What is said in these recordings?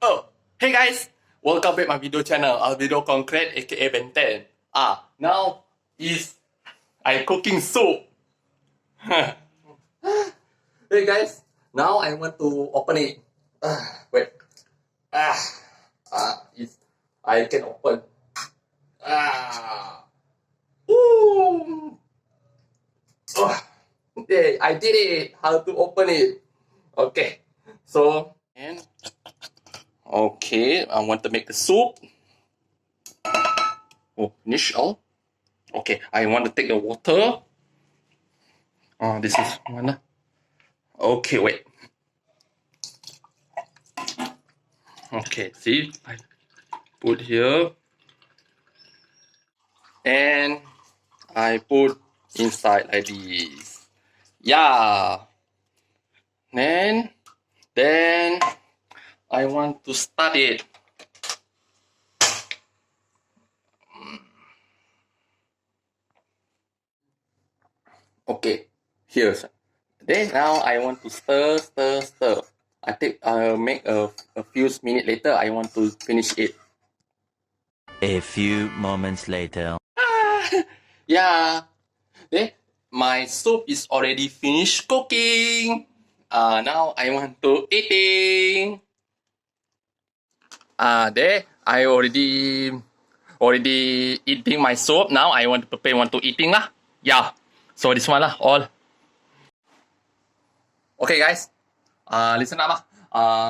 Oh, hey guys, welcome back my video channel, Video Concrete aka Ben 10. Now is I cooking soup. Hey guys, now I want to open it. Wait. It's, I can open. Woo! Yeah, I did it. How to open it? Okay, so and okay, I want to make the soup. Oh, finish all. Okay, I want to take the water. This is one. Okay, wait. Okay, see, I put here, and I put inside like this. Yeah. Then I want to start it. Okay, here. Then now I want to stir. I think I'll make a few minutes later. I want to finish it. A few moments later. Yeah. Then my soup is already finished cooking. Now I want to eating. There I already eating my soup. Now I want to prepare to eating lah. Yeah. So this one lah all. Okay guys. Listen up lah.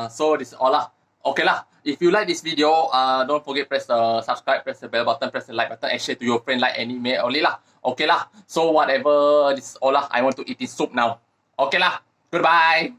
So this is all lah. Okay lah. If you like this video, don't forget press the subscribe, press the bell button, press the like button, and share to your friend like anime only lah. Okay lah. So whatever, this is all lah. I want to eat this soup now. Okay lah. Goodbye.